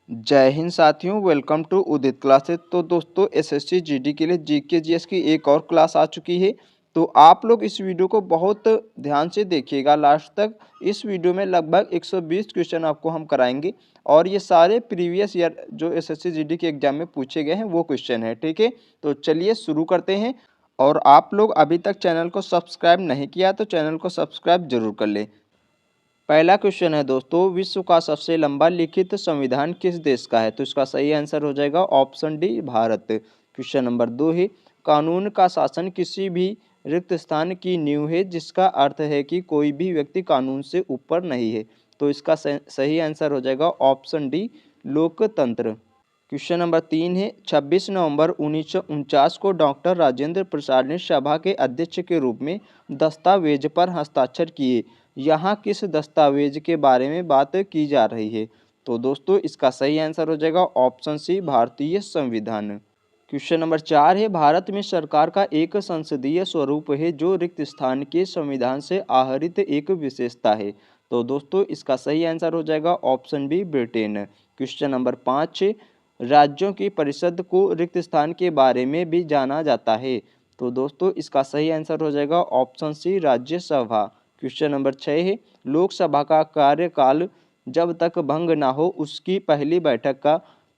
जय हिंद साथियों, welcome to Udit classes. तो दोस्तों एसएससी जीडी के लिए जीके जीएस की एक और क्लास आ चुकी है। तो आप लोग इस वीडियो को बहुत ध्यान से देखिएगा लास्ट तक। इस वीडियो में लगभग 120 क्वेश्चन आपको हम कराएंगे और ये सारे प्रीवियस ईयर जो एसएससी जीडी के एग्जाम में पूछे गए हैं वो क्वेश्चन है। ठीक है, तो चलिए शुरू करते हैं। और आप लोग अभी तक चैनल को सब्सक्राइब नहीं किया तो चैनल को सब्सक्राइब जरूर कर ले। पहला क्वेश्चन है दोस्तों, विश्व का सबसे लंबा लिखित संविधान किस देश का है? तो इसका सही आंसर हो जाएगा option D, Bharat. Question number 2 है, कानून का शासन किसी भी रिक्त स्थान की नींव है, जिसका अर्थ है कि कोई भी व्यक्ति कानून से ऊपर नहीं है। तो इसका सही आंसर हो जाएगा ऑप्शन डी, लोकतंत्र। क्वेश्चन नंबर 3 है, 26 नवंबर 1949 को डॉक्टर राजेंद्र प्रसाद ने सभा के अध्यक्ष के रूप में दस्तावेज पर हस्ताक्षर किए। यहाँ किस दस्तावेज के बारे में बात की जा रही है? तो दोस्तों इसका सही आंसर हो जाएगा ऑप्शन सी, भारतीय संविधान। क्वेश्चन नंबर 4 है, भारत में सरकार का एक संसदीय स्वरूप है जो रिक्त स्थान के संविधान से आहरित एक विशेषता है। तो दोस्तों इसका सही आंसर हो जाएगा option B, Britain. Question number 5, राज्यों की परिषद को रिक्त स्थान के बारे में भी जाना जाता है। तो दोस्तों इसका सही आंसर हो जाएगा option C, Rajya Sabha. Question number 6 है, लोकसभा का कार्यकाल जब तक भंग ना हो उसकी पहली बैठक का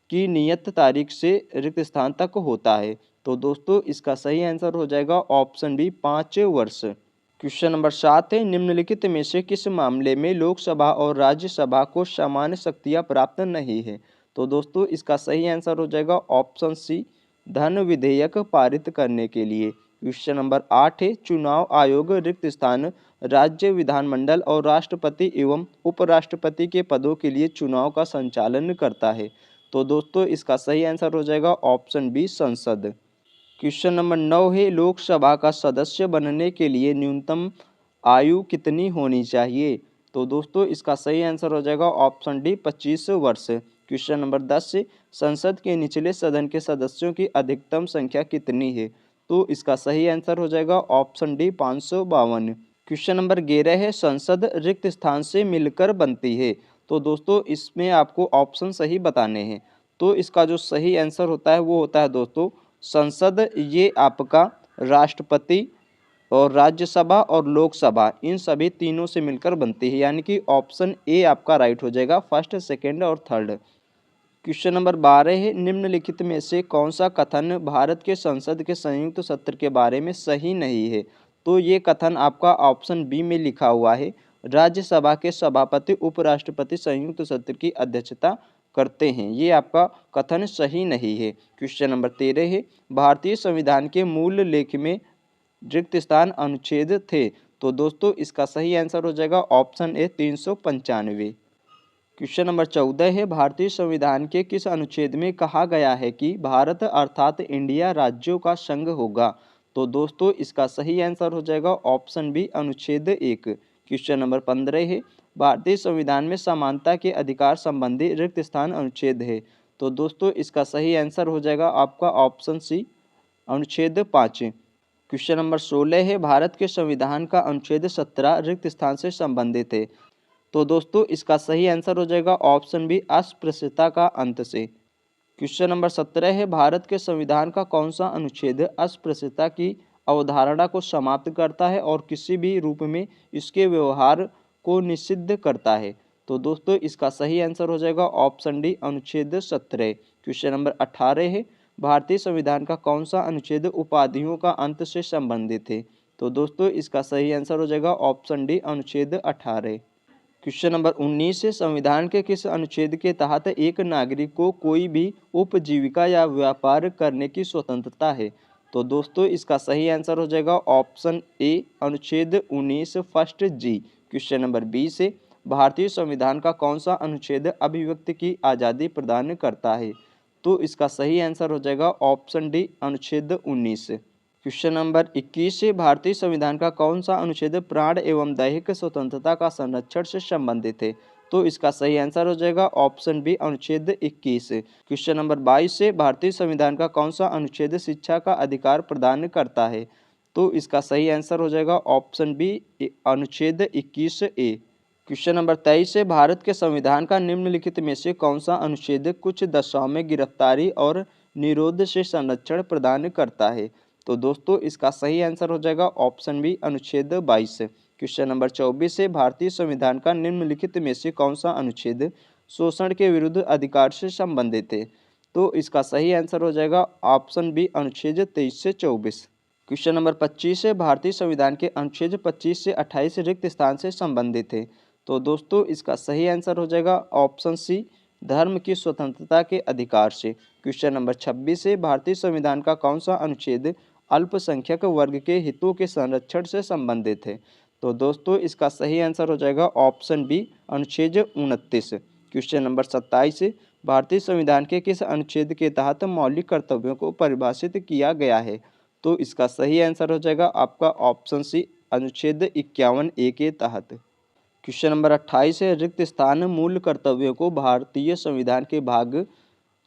की नियत तारीख से रिक्त स्थान तक होता है। तो दोस्तों इसका सही आंसर हो जाएगा ऑप्शन बी, 5 वर्ष। क्वेश्चन नंबर 7 है, निम्नलिखित में से किस मामले में लोकसभा और राज्यसभा को समान शक्तियां प्राप्त नहीं है? तो दोस्तों इसका सही आंसर हो जाएगा ऑप्शन सी, धन विधेयक पारित करने के लिए। क्वेश्चन नंबर 8 है, चुनाव आयोग रिक्त स्थान राज्य विधानमंडल और राष्ट्रपति एवं उपराष्ट्रपति के पदों के लिए चुनाव का संचालन करता है। तो दोस्तों इसका सही आंसर हो जाएगा ऑप्शन बी, संसद। क्वेश्चन नंबर 9 है, लोकसभा का सदस्य बनने के लिए न्यूनतम आयु कितनी होनी चाहिए? तो दोस्तों इसका सही आंसर हो जाएगा ऑप्शन डी, 25 वर्ष। क्वेश्चन नंबर 10 है, संसद के निचले सदन के सदस्यों की अधिकतम संख्या कितनी है? तो इसका सही आंसर हो जाएगा ऑप्शन डी, 552। क्वेश्चन नंबर 11 है, संसद रिक्त स्थान से मिलकर बनती है। तो दोस्तों इसमें आपको ऑप्शन सही बताने हैं। तो इसका जो सही आंसर होता है वो होता है दोस्तों, संसद ये आपका राष्ट्रपति और राज्यसभा और लोकसभा इन सभी तीनों से मिलकर बनती है, यानी कि ऑप्शन ए आपका राइट हो जाएगा, फर्स्ट, सेकंड और थर्ड। क्वेश्चन नंबर 12 है, निम्नलिखित में से कौन सा कथन भारत के संसद के संयुक्त सत्र के बारे में सही नहीं है? तो ये कथन आपका ऑप्शन बी में लिखा हुआ है, राज्यसभा के सभापति उपराष्ट्रपति संयुक्त सत्र की अध्यक्षता करते हैं। ये आपका कथन सही नहीं है। क्वेश्चन नंबर 13 है, भारतीय संविधान के मूल लेख में रिक्त स्थान अनुच्छेद थे। तो दोस्तों इसका सही आंसर हो जाएगा ऑप्शन ए, 395। क्वेश्चन नंबर 14 है, भारतीय संविधान के किस अनुच्छेद में कहा गया है कि भारत अर्थात इंडिया राज्यों का संघ होगा? तो दोस्तों इसका सही आंसर हो जाएगा ऑप्शन बी, अनुच्छेद 1। क्वेश्चन नंबर 15 है, भारतीय संविधान में समानता के अधिकार संबंधी रिक्त स्थान अनुच्छेद है। तो दोस्तों इसका सही आंसर हो जाएगा आपका ऑप्शन सी, अनुच्छेद 5। क्वेश्चन नंबर 16 है, भारत के संविधान का अनुच्छेद 17 रिक्त स्थान से संबंधित है। तो दोस्तों इसका सही आंसर हो जाएगा ऑप्शन बी, अस्पृश्यता का अंत से। क्वेश्चन नंबर 17 है, भारत के संविधान का कौन सा अनुच्छेद अस्पृश्यता की अवधारणा को समाप्त करता है और किसी भी रूप में इसके व्यवहार को निषिद्ध करता है? तो दोस्तों इसका सही आंसर हो जाएगा ऑप्शन डी, अनुच्छेद 17। क्वेश्चन नंबर 18 है, भारतीय संविधान का कौन सा अनुच्छेद उपाधियों का अंत से संबंधित है? तो दोस्तों इसका सही आंसर हो जाएगा ऑप्शन डी, अनुच्छेद 18। क्वेश्चन नंबर 19 है, संविधान के किस अनुच्छेद के तहत एक नागरिक को कोई भी उपजीविका या व्यापार करने की स्वतंत्रता है? तो दोस्तों इसका सही आंसर हो जाएगा ऑप्शन ए, अनुच्छेद 19, फर्स्ट जी। क्वेश्चन नंबर 20 है, भारतीय संविधान का कौन सा अनुच्छेद अभिव्यक्ति की आज़ादी प्रदान करता है? तो इसका सही आंसर हो जाएगा ऑप्शन डी, अनुच्छेद 19। क्वेश्चन नंबर 21 है, भारतीय संविधान का कौन सा अनुच्छेद प्राण एवं दैहिक स्वतंत्रता का संरक्षण से संबंधित है? तो इसका सही आंसर हो जाएगा ऑप्शन बी, अनुच्छेद 21। क्वेश्चन नंबर 22 है, भारतीय संविधान का कौन सा अनुच्छेद शिक्षा का अधिकार प्रदान करता है? तो इसका सही आंसर हो जाएगा ऑप्शन बी, अनुच्छेद 21 ए। क्वेश्चन नंबर 23 है, भारत के संविधान का निम्नलिखित में से कौन सा अनुच्छेद कुछ दशाओं में गिरफ्तारी और निरोध से संरक्षण प्रदान करता है? तो दोस्तों इसका सही आंसर हो जाएगा ऑप्शन बी अनुच्छेद 22। क्वेश्चन नंबर 24 है, भारतीय संविधान का निम्नलिखित में से कौन सा अनुच्छेद शोषण के विरुद्ध अधिकार से संबंधित है? तो इसका सही आंसर हो जाएगा ऑप्शन बी अनुच्छेद 23 से 24। क्वेश्चन नंबर 25 है, भारतीय संविधान के अनुच्छेद 25 से 28 रिक्त स्थान से संबंधित है। तो दोस्तों इसका सही आंसर हो जाएगा ऑप्शन सी धर्म की स्वतंत्रता के अधिकार से। क्वेश्चन नंबर 26 है, भारतीय संविधान का कौन सा अनुच्छेद अल्पसंख्यक वर्ग के हितों के संरक्षण से संबंधित है? तो दोस्तों इसका सही आंसर हो जाएगा ऑप्शन बी अनुच्छेद 29। क्वेश्चन नंबर 27 है, भारतीय संविधान के किस अनुच्छेद के तहत मौलिक कर्तव्यों को परिभाषित किया गया है? तो इसका सही आंसर हो जाएगा आपका ऑप्शन सी अनुच्छेद 51A के तहत। क्वेश्चन नंबर 28 है, रिक्त स्थान मूल कर्तव्यों को भारतीय संविधान के भाग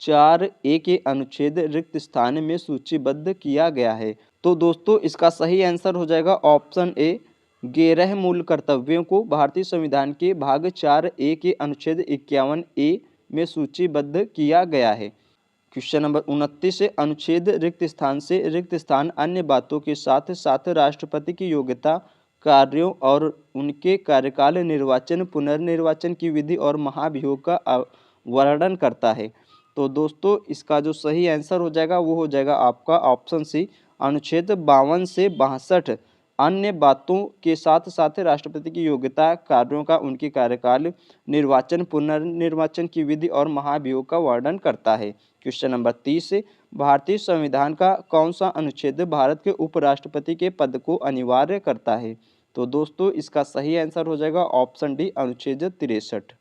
4A के अनुच्छेद रिक्त स्थान में सूचीबद्ध किया गया है। तो दोस्तों इसका सही आंसर हो जाएगा ऑप्शन ए 11 मूल कर्तव्यों को भारतीय संविधान के भाग 4A के अनुच्छेद 51A में सूचीबद्ध किया गया है। क्वेश्चन नंबर 29 से अनुच्छेद रिक्त स्थान से रिक्त स्थान अन्य बातों के साथ साथ राष्ट्रपति की योग्यता, कार्यों और उनके कार्यकाल, निर्वाचन, पुनर्निर्वाचन की विधि और महाभियोग का वर्णन करता है। तो दोस्तों इसका जो सही आंसर हो जाएगा वो हो जाएगा आपका ऑप्शन सी अनुच्छेद 52 से 62 अन्य बातों के साथ साथ राष्ट्रपति की योग्यता, कार्यों का, उनके कार्यकाल, निर्वाचन, पुनर्निर्वाचन की विधि और महाभियोग का वर्णन करता है। क्वेश्चन नंबर 30 है, भारतीय संविधान का कौन सा अनुच्छेद भारत के उपराष्ट्रपति के पद को अनिवार्य करता है? तो दोस्तों इसका सही आंसर हो जाएगा ऑप्शन डी अनुच्छेद 63।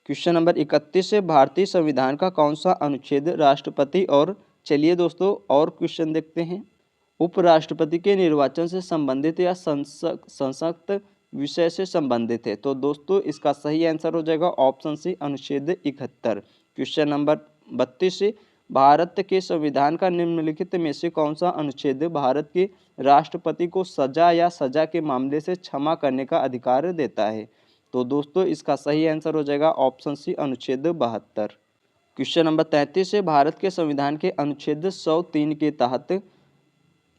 क्वेश्चन नंबर 31 है, भारतीय संविधान का कौन सा अनुच्छेद राष्ट्रपति और चलिए दोस्तों और क्वेश्चन देखते हैं, उपराष्ट्रपति के निर्वाचन से संबंधित या संसक्त विषय से संबंधित है? तो दोस्तों इसका सही आंसर हो जाएगा ऑप्शन सी अनुच्छेद 71। क्वेश्चन नंबर 32 है, भारत के संविधान का निम्नलिखित में से कौन सा अनुच्छेद भारत के राष्ट्रपति को सजा या सजा के मामले से क्षमा करने का अधिकार देता है? तो दोस्तों इसका सही आंसर हो जाएगा ऑप्शन सी अनुच्छेद 72। क्वेश्चन नंबर 33 है, भारत के संविधान के अनुच्छेद 103 के तहत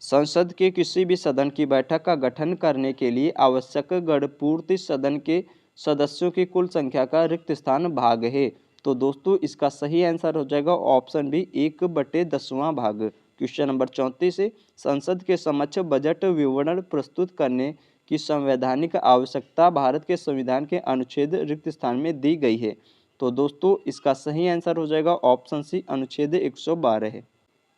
संसद के किसी भी सदन की बैठक का गठन करने के लिए आवश्यक गणपूर्ति सदन के सदस्यों की कुल संख्या का रिक्त स्थान भाग है। तो दोस्तों इसका सही आंसर हो जाएगा ऑप्शन बी 1/10वां भाग। क्वेश्चन नंबर 34 है, संसद के समक्ष बजट विवरण प्रस्तुत करने की संवैधानिक आवश्यकता भारत के संविधान के अनुच्छेद रिक्त स्थान में दी गई है। तो दोस्तों इसका सही आंसर हो जाएगा ऑप्शन सी अनुच्छेद 112 है।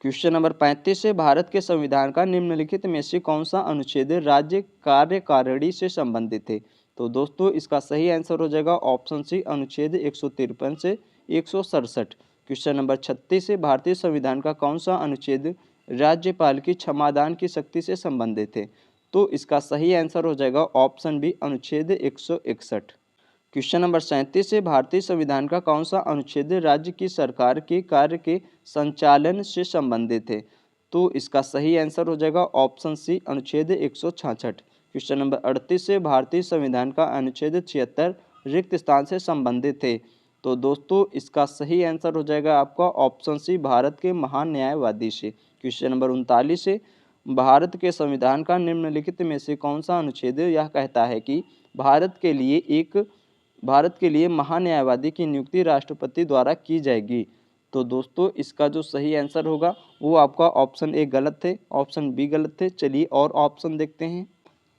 क्वेश्चन नंबर 35 है, भारत के संविधान का निम्नलिखित में से कौन सा अनुच्छेद राज्य कार्यकारिणी से संबंधित है? तो दोस्तों इसका सही आंसर हो जाएगा ऑप्शन सी अनुच्छेद 153 से 167। क्वेश्चन नंबर 36 है, भारतीय संविधान का कौन सा अनुच्छेद राज्यपाल की क्षमादान की शक्ति से संबंधित है? तो इसका सही आंसर हो जाएगा ऑप्शन बी अनुच्छेद 161। क्वेश्चन नंबर 37 है, भारतीय संविधान का कौन सा अनुच्छेद राज्य की सरकार के कार्य के संचालन से संबंधित है? तो इसका सही आंसर हो जाएगा ऑप्शन सी अनुच्छेद 166। क्वेश्चन नंबर 38 है, भारतीय संविधान का अनुच्छेद 76 रिक्त स्थान से संबंधित है। तो दोस्तों इसका सही आंसर हो जाएगा आपका ऑप्शन सी भारत के महान न्यायवादी से। क्वेश्चन नंबर 39 है, भारत के संविधान का निम्नलिखित में से कौन सा अनुच्छेद यह कहता है कि भारत के लिए महान्यायवादी की नियुक्ति राष्ट्रपति द्वारा की जाएगी? तो दोस्तों इसका जो सही आंसर होगा वो आपका ऑप्शन ए गलत थे, ऑप्शन बी गलत थे। चलिए और ऑप्शन देखते हैं।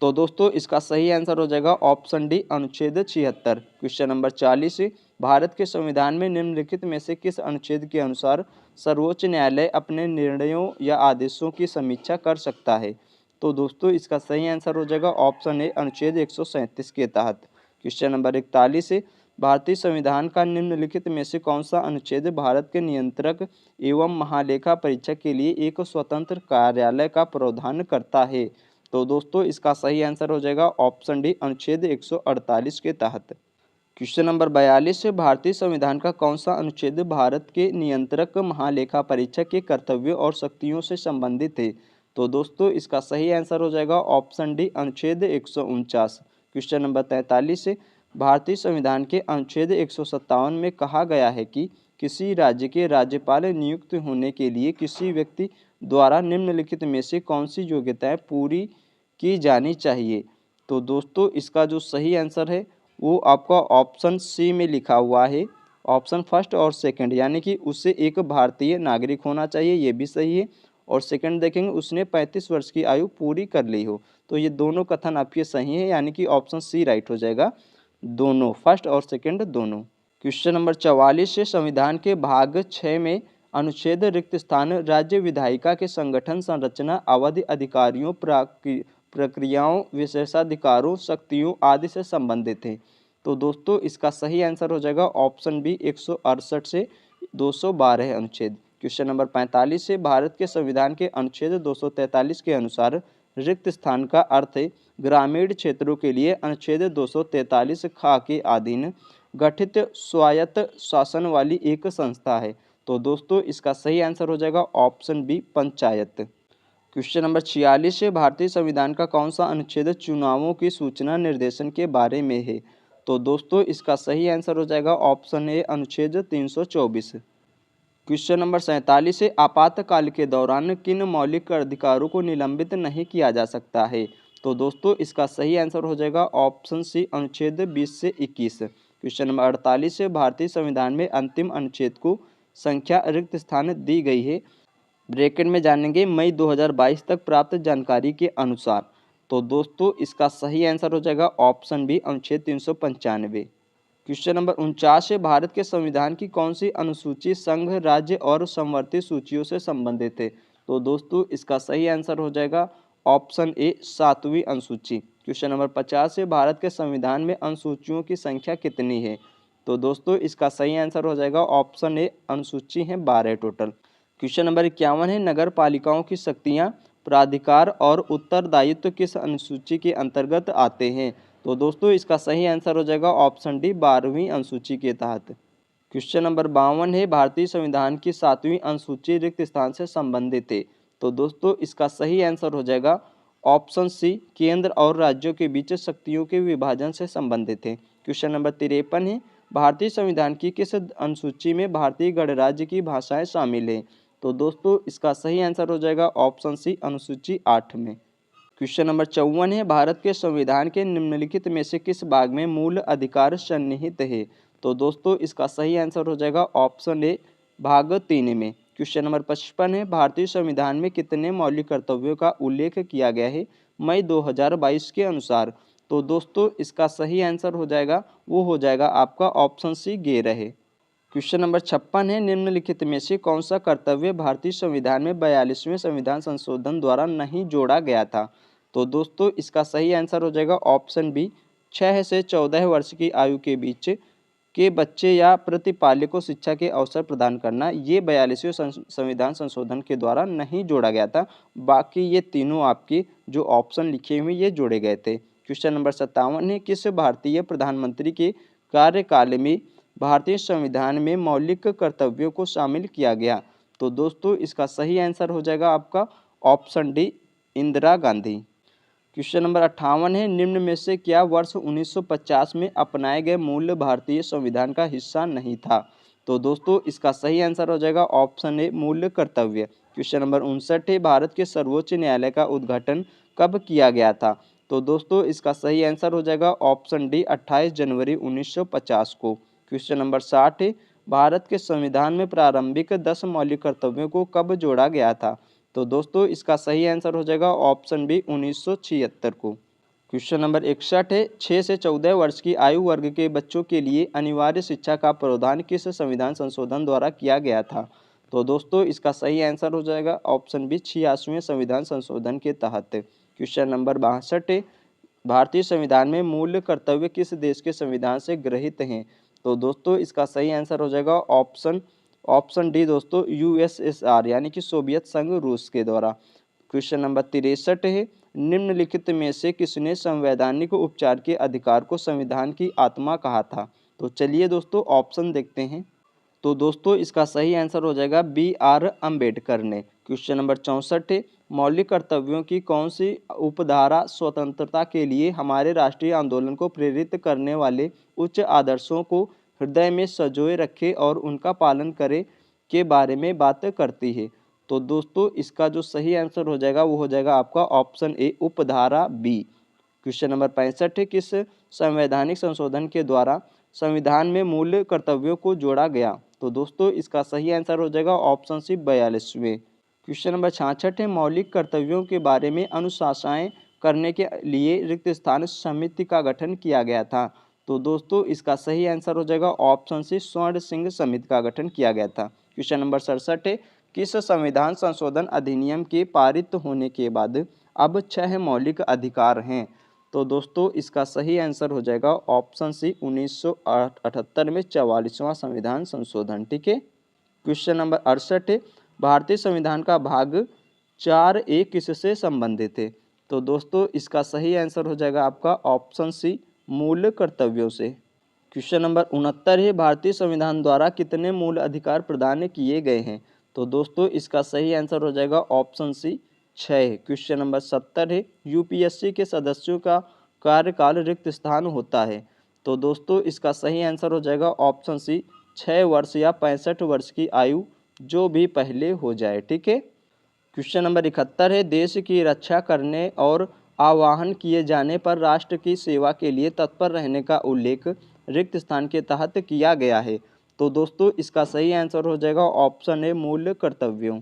तो दोस्तों इसका सही आंसर हो जाएगा ऑप्शन डी अनुच्छेद 76। क्वेश्चन नंबर 40, भारत के संविधान में निम्नलिखित में से किस अनुच्छेद के अनुसार सर्वोच्च न्यायालय अपने निर्णयों या आदेशों की समीक्षा कर सकता है? तो दोस्तों इसका सही आंसर हो जाएगा ऑप्शन ए अनुच्छेद 137 के तहत। क्वेश्चन नंबर 41 है, भारतीय संविधान का निम्नलिखित में से कौन सा अनुच्छेद भारत के नियंत्रक एवं महालेखा परीक्षक के लिए एक स्वतंत्र कार्यालय का प्रावधान करता है? तो दोस्तों इसका सही आंसर हो जाएगा ऑप्शन डी अनुच्छेद 148 के तहत। क्वेश्चन नंबर 42 है, भारतीय संविधान का कौन सा अनुच्छेद भारत के नियंत्रक महालेखा परीक्षक के कर्तव्यों और शक्तियों से संबंधित है? तो दोस्तों इसका सही आंसर हो जाएगा ऑप्शन डी अनुच्छेद 149। क्वेश्चन नंबर 43 है, भारतीय संविधान के अनुच्छेद 157 में कहा गया है कि किसी राज्य के राज्यपाल नियुक्त होने के लिए किसी व्यक्ति द्वारा निम्नलिखित में से कौन सी योग्यताएं पूरी की जानी चाहिए। तो दोस्तों इसका जो सही आंसर है वो आपका ऑप्शन सी में लिखा हुआ है, ऑप्शन फर्स्ट और सेकंड, यानी कि उसे एक भारतीय नागरिक होना चाहिए, ये भी सही है। और सेकंड देखेंगे उसने 35 वर्ष की आयु पूरी कर ली हो। तो ये दोनों कथन आपके सही है, यानी कि ऑप्शन सी राइट हो जाएगा, दोनों, फर्स्ट और सेकंड दोनों। क्वेश्चन नंबर 44 से संविधान के भाग 6 में अनुच्छेद रिक्त स्थान राज्य विधायिका के संगठन, संरचना, अवधि, अधिकारियों, प्रक्रियाओं, विशेषाधिकारों, शक्तियों आदि से संबंधित है। तो दोस्तों इसका सही आंसर हो जाएगा ऑप्शन बी 168 से 212 अनुच्छेद। क्वेश्चन नंबर 45 से भारत के संविधान के अनुच्छेद 243 के अनुसार रिक्त स्थान का अर्थ है ग्रामीण क्षेत्रों के लिए अनुच्छेद 243 खा के अधीन गठित स्वायत्त शासन वाली एक संस्था है। तो दोस्तों इसका सही आंसर हो जाएगा option B panchayat. Question number 46 से भारतीय संविधान का कौन सा अनुच्छेद चुनावों की सूचना निर्देशन के बारे में है। तो दोस्तों इसका सही आंसर हो जाएगा ऑप्शन ए अनुच्छेद 324। क्वेश्चन नंबर 47 से आपातकाल के दौरान किन मौलिक अधिकारों को निलंबित नहीं किया जा सकता है। तो दोस्तों इसका सही आंसर हो जाएगा ऑप्शन सी अनुच्छेद 20 से 21। क्वेश्चन नंबर 48 से भारतीय संविधान में अंतिम अनुच्छेद को संख्या रिक्त स्थान दी गई है, ब्रैकेट में जानेंगे मई 2022 तक प्राप्त जानकारी के अनुसार। तो दोस्तों इसका सही आंसर हो जाएगा ऑप्शन बी अनुच्छेद 395। क्वेश्चन नंबर 49 है भारत के संविधान की कौन सी अनुसूची संघ, राज्य और समवर्ती सूचियों से संबंधित है। तो दोस्तों इसका सही आंसर हो जाएगा ऑप्शन ए 7वीं अनुसूची। क्वेश्चन नंबर 50 है भारत के संविधान में अनुसूचियों की संख्या कितनी है। तो दोस्तों इसका सही आंसर हो जाएगा ऑप्शन ए अनुसूची है 12 टोटल। क्वेश्चन नंबर 51 है नगर पालिकाओं की शक्तियां, प्राधिकार और उत्तरदायित्व किस अनुसूची के अंतर्गत आते हैं। तो दोस्तों इसका सही आंसर हो जाएगा ऑप्शन डी 12वीं अनुसूची के तहत। क्वेश्चन नंबर 52 है भारतीय संविधान की 7वीं अनुसूची रिक्त स्थान से संबंधित है। तो दोस्तों इसका सही आंसर हो जाएगा ऑप्शन सी केंद्र और राज्यों के बीच शक्तियों के विभाजन से संबंधित है। क्वेश्चन नंबर 53 है भारतीय संविधान की किस अनुसूची में भारतीय गणराज्य की भाषाएं शामिल है। तो दोस्तों इसका सही आंसर हो जाएगा ऑप्शन सी अनुसूची 8 में। क्वेश्चन नंबर 54 है भारत के संविधान के निम्नलिखित में से किस भाग में मूल अधिकार सन्निहित है। तो दोस्तों इसका सही आंसर हो जाएगा ऑप्शन ए भाग 3 में। क्वेश्चन नंबर 55 है भारतीय संविधान में कितने मौलिक कर्तव्यों का उल्लेख किया गया है मई 2022 के अनुसार। तो दोस्तों इसका सही आंसर हो जाएगा वो हो जाएगा आपका ऑप्शन सी 11 है। क्वेश्चन नंबर 56 है निम्नलिखित में से कौन सा कर्तव्य भारतीय संविधान में 42वें संविधान संशोधन द्वारा नहीं जोड़ा गया था। तो दोस्तों इसका सही आंसर हो जाएगा ऑप्शन बी 6 से 14 वर्ष की आयु के बीच के बच्चे या प्रतिपाल्य को शिक्षा के अवसर प्रदान करना, ये 42वें संविधान संशोधन के द्वारा नहीं जोड़ा गया था। बाकी ये तीनों आपके जो ऑप्शन लिखे हुए ये जोड़े गए थे। क्वेश्चन नंबर 57 है किस भारतीय प्रधानमंत्री के कार्यकाल में भारतीय संविधान में मौलिक कर्तव्यों को शामिल किया गया। तो दोस्तों इसका सही आंसर हो जाएगा आपका option D Indira Gandhi. Question number 58 है निम्न में से क्या वर्ष 1950 में अपनाए गए मूल भारतीय संविधान का हिस्सा नहीं था। तो दोस्तों इसका सही आंसर हो जाएगा ऑप्शन ए मूल कर्तव्य। क्वेश्चन नंबर 59 है भारत के सर्वोच्च न्यायालय का उद्घाटन कब किया गया था। तो दोस्तों इसका सही आंसर हो जाएगा ऑप्शन डी 28 जनवरी 1950 को। क्वेश्चन नंबर 60 है भारत के संविधान में प्रारंभिक 10 मौलिक कर्तव्यों को कब जोड़ा गया था। तो दोस्तों इसका सही आंसर हो जाएगा ऑप्शन बी 1976 को। क्वेश्चन नंबर 61 है 6 से 14 वर्ष की आयु वर्ग के बच्चों के लिए अनिवार्य शिक्षा का प्रावधान किस संविधान संशोधन द्वारा किया गया था। तो दोस्तों इसका सही आंसर हो जाएगा ऑप्शन बी 86वें संविधान संशोधन के तहत। क्वेश्चन नंबर 62 है भारतीय संविधान में मूल कर्तव्य किस देश के संविधान से ग्रहित हैं। तो दोस्तों इसका सही आंसर हो जाएगा ऑप्शन डी दोस्तों यूएसएसआर यानी कि सोवियत संघ रूस के द्वारा। क्वेश्चन नंबर 63 है निम्नलिखित में से किसने संवैधानिक उपचार के अधिकार को संविधान की आत्मा कहा था। तो चलिए दोस्तों ऑप्शन देखते हैं। तो दोस्तों इसका सही आंसर हो जाएगा बी आर अम्बेडकर ने। क्वेश्चन नंबर 64 है, मौलिक कर्तव्यों की कौन सी उपधारा स्वतंत्रता के लिए हमारे राष्ट्रीय आंदोलन को प्रेरित करने वाले उच्च आदर्शों को हृदय में संजोए रखे और उनका पालन करे के बारे में बात करती है? तो दोस्तों इसका जो सही आंसर हो जाएगा वो हो जाएगा आपका ऑप्शन ए, उपधारा बी। क्वेश्चन नंबर 65 है, किस संवैधानिक संशोधन के द्वारा संविधान में मूल कर्तव्यों को जोड़ा गया? तो दोस्तों इसका सही आंसर हो जाएगा ऑप्शन सी, 42वें। क्वेश्चन नंबर 66 है, मौलिक कर्तव्यों के बारे में अनुशंसाएं करने के लिए रिक्त स्थान समिति का गठन किया गया था? तो दोस्तों इसका सही आंसर हो जाएगा ऑप्शन सी, स्वर्ण सिंह समिति का गठन किया गया था। क्वेश्चन नंबर 67 है, किस संविधान संशोधन अधिनियम के पारित होने के बाद अब 6 मौलिक अधिकार हैं? तो दोस्तों इसका सही आंसर हो जाएगा ऑप्शन सी, 1978 में 44वां संविधान संशोधन। ठीक है। क्वेश्चन नंबर 68 है, भारतीय संविधान का भाग 4A किससे संबंधित है? तो दोस्तों इसका सही आंसर हो जाएगा आपका ऑप्शन सी, मूल कर्तव्यों से। क्वेश्चन नंबर 69 है, भारतीय संविधान द्वारा कितने मूल अधिकार प्रदान किए गए हैं? तो दोस्तों इसका सही आंसर हो जाएगा ऑप्शन सी, 6। क्वेश्चन नंबर 70 है, यूपीएससी के सदस्यों का कार्यकाल रिक्त स्थान होता है? तो दोस्तों इसका सही आंसर हो जाएगा ऑप्शन सी, 6 वर्ष या 65 वर्ष की आयु जो भी पहले हो जाए। ठीक है। क्वेश्चन नंबर 71 है, देश की रक्षा करने और आह्वान किए जाने पर राष्ट्र की सेवा के लिए तत्पर रहने का उल्लेख रिक्त स्थान के तहत किया गया है? तो दोस्तों इसका सही आंसर हो जाएगा ऑप्शन ए, मूल कर्तव्यों।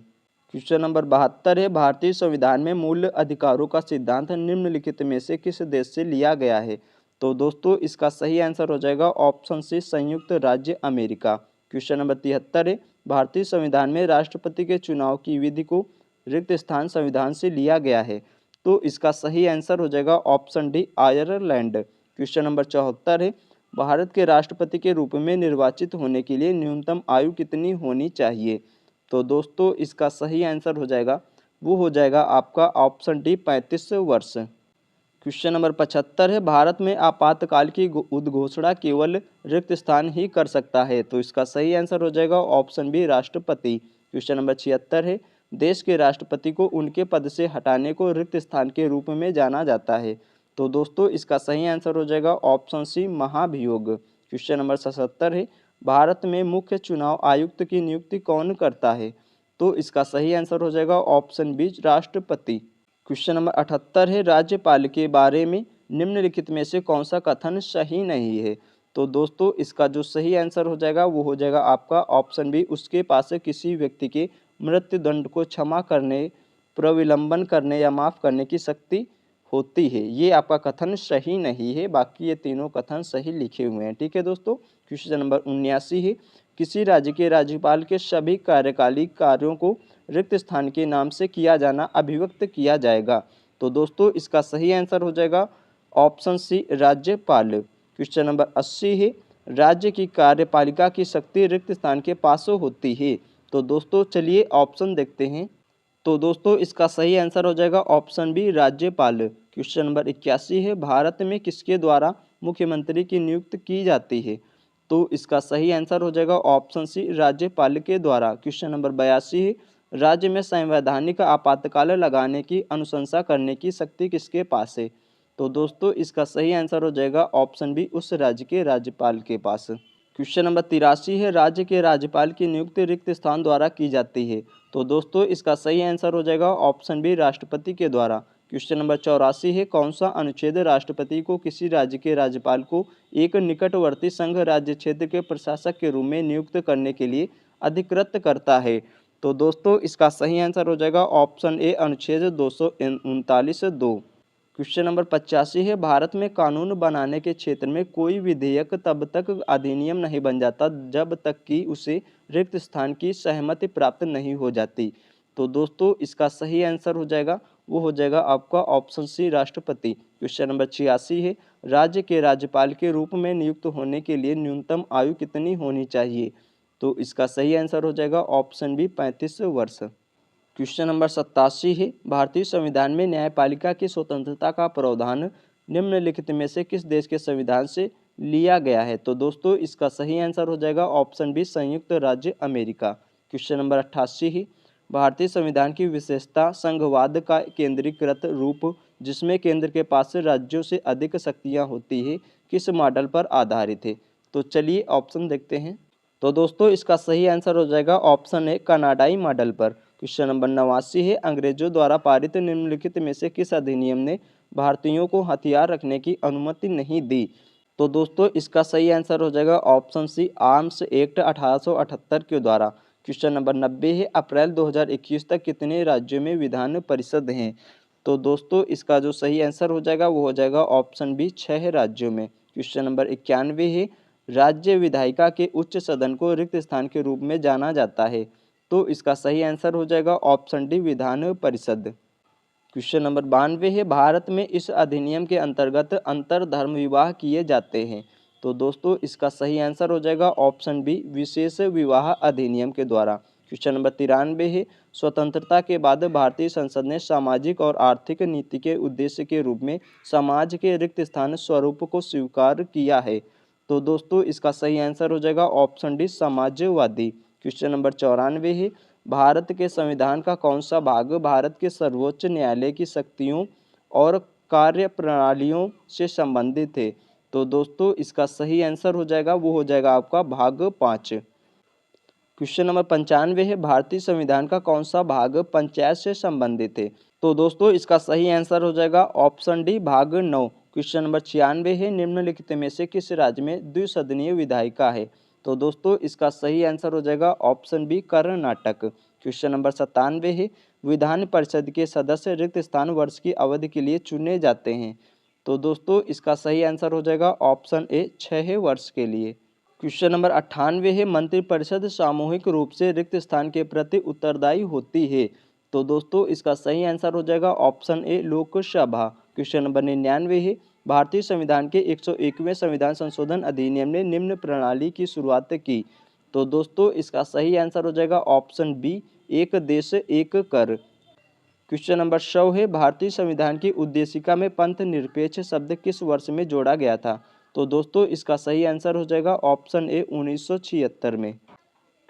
क्वेश्चन नंबर 72 है, भारतीय संविधान में मूल अधिकारों का सिद्धांत निम्नलिखित में से किस देश से लिया गया है? तो दोस्तों इसका सही आंसर हो जाएगा ऑप्शन सी, संयुक्त राज्य अमेरिका। क्वेश्चन नंबर 73 है, भारतीय संविधान में राष्ट्रपति के चुनाव की विधि को रिक्त स्थान संविधान से लिया गया है? तो इसका सही आंसर हो जाएगा option D, Ireland. Question number 74 है, भारत के राष्ट्रपति के रूप में निर्वाचित होने के लिए न्यूनतम आयु कितनी होनी चाहिए? तो दोस्तों इसका सही आंसर हो जाएगा वो हो जाएगा आपका ऑप्शन डी, 35 वर्ष। क्वेश्चन नंबर 75 है, भारत में आपातकाल की उद्घोषणा केवल रिक्त स्थान ही कर सकता है? तो इसका सही आंसर हो जाएगा ऑप्शन बी, राष्ट्रपति। क्वेश्चन नंबर 76 है, देश के राष्ट्रपति को उनके पद से हटाने को रिक्त स्थान के रूप में जाना जाता है? तो दोस्तों इसका सही आंसर हो जाएगा ऑप्शन सी, महाभियोग। क्वेश्चन नंबर 77 है, भारत में मुख्य चुनाव आयुक्त की नियुक्ति कौन करता है? तो इसका सही आंसर हो जाएगा ऑप्शन बी, राष्ट्रपति। क्वेश्चन नंबर 78 है, राज्यपाल के बारे में निम्नलिखित में से कौन सा कथन सही नहीं है? तो दोस्तों इसका जो सही आंसर हो जाएगा वो हो जाएगा आपका ऑप्शन बी, उसके पास किसी व्यक्ति के मृत्युदंड को क्षमा करने, प्रविलंबन करने या माफ करने की शक्ति होती है। ये आपका कथन सही नहीं है, बाकी ये तीनों कथन सही लिखे हुए हैं। ठीक है दोस्तों। क्वेश्चन नंबर 79 है, किसी राज्य के राज्यपाल के सभी कार्यकाली कार्यों को रिक्त स्थान के नाम से किया जाना अभिव्यक्त किया जाएगा? तो दोस्तों इसका सही आंसर हो जाएगा ऑप्शन सी, राज्यपाल। क्वेश्चन नंबर 80 है, राज्य की कार्यपालिका की शक्ति रिक्त स्थान के पास होती है? तो दोस्तों चलिए ऑप्शन देखते हैं। तो दोस्तों इसका सही आंसर हो जाएगा ऑप्शन बी, राज्यपाल। क्वेश्चन नंबर 81 है, भारत में किसके द्वारा मुख्यमंत्री की नियुक्ति की जाती है? तो इसका सही आंसर हो जाएगा ऑप्शन सी, राज्यपाल के द्वारा। क्वेश्चन नंबर 82 है, राज्य में संवैधानिक आपातकाल लगाने की अनुशंसा करने की शक्ति किसके पास है? तो दोस्तों इसका सही आंसर हो जाएगा ऑप्शन बी, उस राज्य के राज्यपाल के पास। क्वेश्चन नंबर 83 है, राज्य के राज्यपाल की नियुक्ति रिक्त स्थान द्वारा की जाती है? तो दोस्तों इसका सही आंसर हो जाएगा ऑप्शन बी, राष्ट्रपति के द्वारा। क्वेश्चन नंबर 84 है, कौन सा अनुच्छेद राष्ट्रपति को किसी राज्य के राज्यपाल को एक निकटवर्ती संघ राज्य क्षेत्र के प्रशासक के रूप में नियुक्त करने के लिए अधिकृत करता है? तो दोस्तों इसका सही आंसर हो जाएगा ऑप्शन ए, अनुच्छेद 239(2). क्वेश्चन नंबर 85 है, भारत में कानून बनाने के क्षेत्र में कोई विधेयक तब तक अधिनियम नहीं बन जाता जब तक कि उसे रिक्त स्थान की सहमति प्राप्त नहीं हो जाती? तो दोस्तों इसका सही आंसर हो जाएगा वो हो जाएगा आपका ऑप्शन सी, राष्ट्रपति। क्वेश्चन नंबर 86 है, राज्य के राज्यपाल के रूप में नियुक्त होने के लिए न्यूनतम आयु कितनी होनी चाहिए? तो इसका सही आंसर हो जाएगा ऑप्शन बी, 35 वर्ष। क्वेश्चन नंबर 87 है, भारतीय संविधान में न्यायपालिका की स्वतंत्रता का प्रावधान निम्नलिखित में से किस देश के संविधान से लिया गया है? तो दोस्तों इसका सही आंसर हो जाएगा ऑप्शन बी, संयुक्त राज्य अमेरिका। क्वेश्चन नंबर 88 है, भारतीय संविधान की विशेषता संघवाद का केंद्रीकृत रूप, जिसमें केंद्र के पास राज्यों से अधिक शक्तियां होती है, किस मॉडल पर आधारित है? तो चलिए ऑप्शन देखते हैं। तो दोस्तों इसका सही आंसर हो जाएगा ऑप्शन ए, कनाडाई मॉडल पर। क्वेश्चन नंबर 89 है, अंग्रेजों द्वारा पारित निम्नलिखित में से किस अधिनियम ने भारतीयों को हथियार रखने की अनुमति नहीं दी? तो दोस्तों इसका सही आंसर हो जाएगा ऑप्शन सी, आर्म्स एक्ट 1878 के द्वारा। क्वेश्चन नंबर 90 है, अप्रैल 2021 तक कितने राज्यों में विधान परिषद हैं? तो दोस्तों इसका जो सही आंसर हो जाएगा वो हो जाएगा ऑप्शन बी, 6 राज्यों में। क्वेश्चन नंबर 91 है, राज्य विधायिका के उच्च सदन को रिक्त स्थान के रूप में जाना जाता है। तो इसका सही आंसर हो जाएगा option D, Vidhan Parishad. Question number 92 है, भारत में इस अधिनियम के अंतर्गत अंतर धर्म विवाह किए जाते हैं। तो दोस्तों इसका सही आंसर हो जाएगा ऑप्शन बी, विशेष विवाह अधिनियम के द्वारा। क्वेश्चन नंबर 93 है, स्वतंत्रता के बाद भारतीय संसद ने सामाजिक और आर्थिक नीति के उद्देश्य के रूप में समाज के रिक्त स्थान स्वरूप को स्वीकार किया है। तो दोस्तों इसका सही आंसर हो जाएगा option D, Samajwadi. Question number 94 है, भारत के संविधान का कौन सा भाग भारत के सर्वोच्च न्यायालय की शक्तियों और कार्य प्रणालियों से संबंधित है? तो दोस्तों इसका सही आंसर हो जाएगा वो हो जाएगा आपका भाग 5। क्वेश्चन नंबर 95 है, भारतीय संविधान का कौन सा भाग पंचायत से संबंधित है? तो दोस्तों इसका सही आंसर हो जाएगा ऑप्शन डी, भाग 9। क्वेश्चन नंबर 96 है, निम्नलिखित में से किस राज्य में द्विसदनीय विधायिका है? तो दोस्तों इसका सही आंसर हो जाएगा option B, Karnataka. Question number 97 है, विधान परिषद के सदस्य रिक्त स्थान वर्ष की अवधि के लिए चुने जाते हैं। तो दोस्तों इसका सही आंसर हो जाएगा ऑप्शन ए, 6 वर्ष के लिए। क्वेश्चन नंबर 98 है, मंत्रिपरिषद सामूहिक रूप से रिक्त स्थान के प्रति उत्तरदायी होती है। तो दोस्तों इसका सही आंसर हो जाएगा option A, Lok Sabha. Question number 99 है, भारतीय संविधान के 101वें संविधान संशोधन अधिनियम ने निम्न प्रणाली की शुरुआत की। तो दोस्तों इसका सही आंसर हो जाएगा ऑप्शन बी, एक देश एक कर। क्वेश्चन नंबर 100 है, भारतीय संविधान की उद्देशिका में पंथ निरपेक्ष शब्द किस वर्ष में जोड़ा गया था? तो दोस्तों इसका सही आंसर हो जाएगा ऑप्शन ए, 1976 में।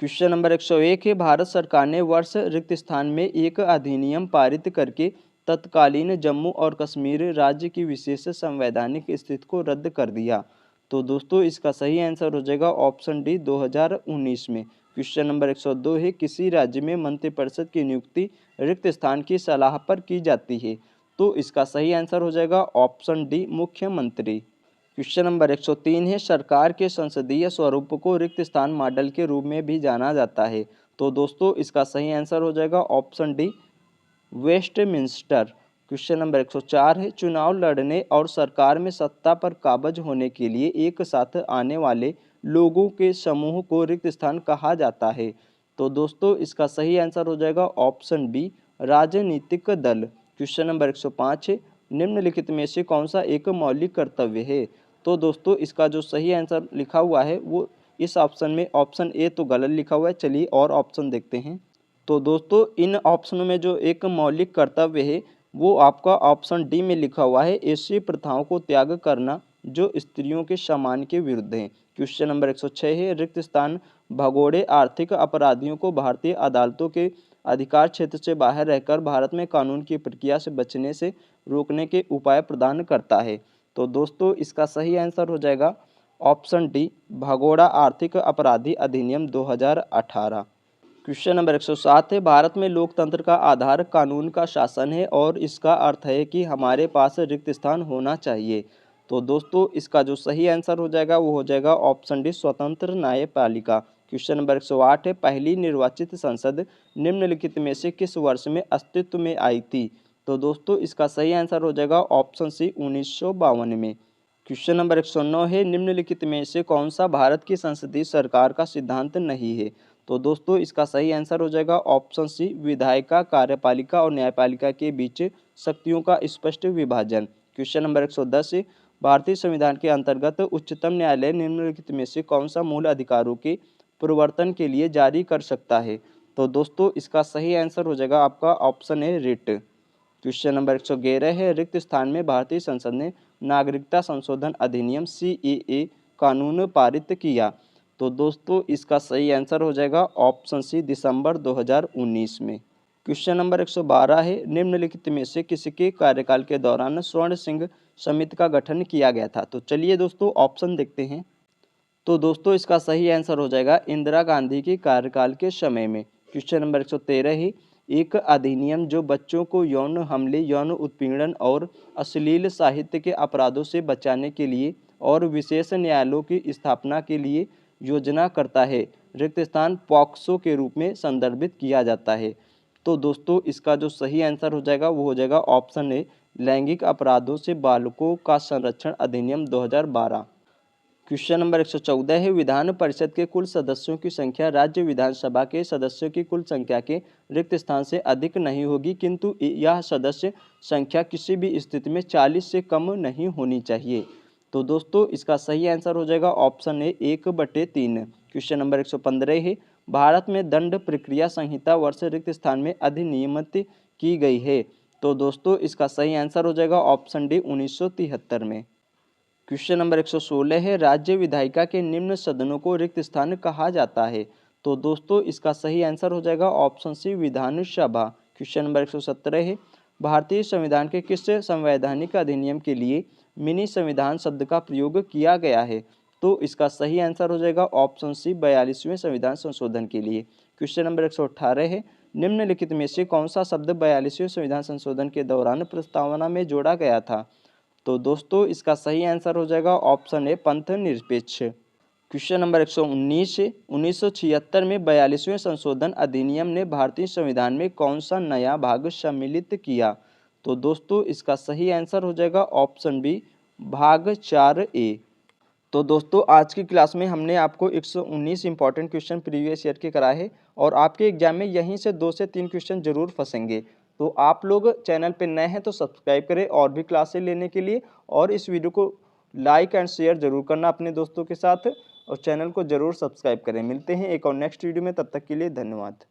क्वेश्चन नंबर 101 है, भारत सरकार ने वर्ष रिक्त स्थान में एक अधिनियम पारित करके तत्कालीन जम्मू और कश्मीर राज्य की विशेष संवैधानिक स्थिति को रद्द कर दिया। तो दोस्तों इसका सही आंसर हो जाएगा ऑप्शन डी, 2019 में। क्वेश्चन नंबर 102 है, किसी राज्य में मंत्रिपरिषद की नियुक्ति रिक्त स्थान की सलाह पर की जाती है? तो इसका सही आंसर हो जाएगा ऑप्शन डी, मुख्यमंत्री। क्वेश्चन नंबर 103 है, सरकार के संसदीय स्वरूप को रिक्त स्थान मॉडल के रूप में भी जाना जाता है। तो दोस्तों इसका सही आंसर हो जाएगा option D, Westminster. Question number 104 है, चुनाव लड़ने और सरकार में सत्ता पर काबज होने के लिए एक साथ आने वाले लोगों के समूह को रिक्त स्थान कहा जाता है। तो दोस्तों इसका सही आंसर हो जाएगा ऑप्शन बी, राजनीतिक दल। क्वेश्चन नंबर 105 है, निम्नलिखित में से कौन सा एक मौलिक कर्तव्य है? तो दोस्तों इसका जो सही आंसर लिखा हुआ है वो इस ऑप्शन में ऑप्शन ए तो गलत लिखा हुआ है। चलिए और ऑप्शन देखते हैं। तो दोस्तों इन ऑप्शनों में जो एक मौलिक कर्तव्य है वो आपका ऑप्शन डी में लिखा हुआ है, ऐसी प्रथाओं को त्याग करना जो स्त्रियों के सम्मान के विरुद्ध हैं। क्वेश्चन नंबर 106 है, रिक्त स्थान भगोड़े आर्थिक अपराधियों को भारतीय अदालतों के अधिकार क्षेत्र से बाहर रहकर भारत में कानून की प्रक्रिया से बचने से रोकने के उपाय प्रदान करता है। तो दोस्तों इसका सही आंसर हो जाएगा ऑप्शन डी, भगोड़ा आर्थिक अपराधी अधिनियम 2018। क्वेश्चन नंबर 107 है, भारत में लोकतंत्र का आधार कानून का शासन है और इसका अर्थ है कि हमारे पास रिक्त स्थान होना चाहिए। तो दोस्तों इसका जो सही आंसर हो जाएगा वो हो जाएगा ऑप्शन डी, स्वतंत्र न्यायपालिका। क्वेश्चन नंबर 108 है, पहली निर्वाचित संसद निम्नलिखित में से किस वर्ष में अस्तित्व में आई थी? तो दोस्तों इसका सही आंसर हो जाएगा ऑप्शन सी, 1952 में। क्वेश्चन नंबर 109 है, निम्नलिखित में से कौन सा भारत की संसदीय सरकार का सिद्धांत नहीं है? तो दोस्तों इसका सही आंसर हो जाएगा ऑप्शन सी, विधायिका, कार्यपालिका और न्यायपालिका के बीच शक्तियों का स्पष्ट विभाजन। क्वेश्चन नंबर 110 है, भारतीय संविधान के अंतर्गत उच्चतम न्यायालय निम्नलिखित में से कौन सा मूल अधिकारों के प्रवर्तन के लिए जारी कर सकता है? तो दोस्तों इसका सही आंसर हो जाएगा आपका ऑप्शन है, रिट। क्वेश्चन नंबर 111 है, रिक्त स्थान में भारतीय संसद ने नागरिकता संशोधन अधिनियम CAA कानून पारित किया। तो दोस्तों इसका सही आंसर हो जाएगा ऑप्शन सी, दिसंबर 2019 में। क्वेश्चन नंबर 112 है, निम्नलिखित में से किसके कार्यकाल के दौरान स्वर्ण सिंह समिति का गठन किया गया था। तो चलिए दोस्तों ऑप्शन देखते हैं। तो दोस्तों इसका सही आंसर हो जाएगा इंदिरा गांधी के कार्यकाल के समय में। क्वेश्चन नंबर 113 है, एक अधिनियम जो बच्चों को यौन हमले, यौन उत्पीड़न और अश्लील साहित्य के अपराधों से बचाने के लिए और विशेष न्यायालयों की स्थापना के लिए योजना करता है, रिक्त स्थान पॉक्सो के रूप में संदर्भित किया जाता है। तो दोस्तों इसका जो सही आंसर हो जाएगा वो हो जाएगा ऑप्शन ए, लैंगिक अपराधों से बालकों का संरक्षण अधिनियम 2012। क्वेश्चन नंबर 114 है, विधान परिषद के कुल सदस्यों की संख्या राज्य विधानसभा के सदस्यों की कुल संख्या के रिक्त स्थान से अधिक नहीं होगी, किंतु यह सदस्य संख्या किसी भी स्थिति में 40 से कम नहीं होनी चाहिए। तो दोस्तों इसका सही आंसर हो जाएगा ऑप्शन ए, 1/3। क्वेश्चन नंबर 115 है, भारत में दंड प्रक्रिया संहिता वर्ष रिक्त स्थान में अधिनियमित की गई है। तो दोस्तों इसका सही आंसर हो जाएगा ऑप्शन डी, 1973 में। क्वेश्चन नंबर 116 है, राज्य विधायिका के निम्न सदनों को रिक्त स्थान कहा जाता है। तो दोस्तों इसका सही आंसर हो जाएगा ऑप्शन सी, विधानसभा। क्वेश्चन नंबर 117 है, भारतीय संविधान के किस संवैधानिक अधिनियम के लिए मिनी संविधान शब्द का प्रयोग किया गया है। तो इसका सही आंसर हो जाएगा ऑप्शन सी, 42वें संविधान संशोधन के लिए। क्वेश्चन नंबर 118 है, निम्नलिखित में से कौन सा शब्द 42वें संविधान संशोधन के दौरान प्रस्तावना में जोड़ा गया था। तो दोस्तों इसका सही आंसर हो जाएगा ऑप्शन ए, पंथ निरपेक्ष। क्वेश्चन नंबर 119 है, 1976 में 42वें संशोधन अधिनियम ने भारतीय संविधान में कौन सा नया भाग सम्मिलित किया। तो दोस्तों इसका सही आंसर हो जाएगा ऑप्शन बी, भाग 4A। तो दोस्तों आज की क्लास में हमने आपको 119 इंपॉर्टेंट क्वेश्चन प्रीवियस ईयर के कराए हैं और आपके एग्जाम में यहीं से 2 से 3 क्वेश्चन जरूर फंसेंगे। तो आप लोग चैनल पे नए हैं तो सब्सक्राइब करें और भी क्लासेस लेने के लिए, और इस वीडियो को लाइक एंड शेयर जरूर करना अपने दोस्तों के साथ, और चैनल को जरूर सब्सक्राइब करें। मिलते हैं एक और नेक्स्ट वीडियो में, तब तक के लिए धन्यवाद।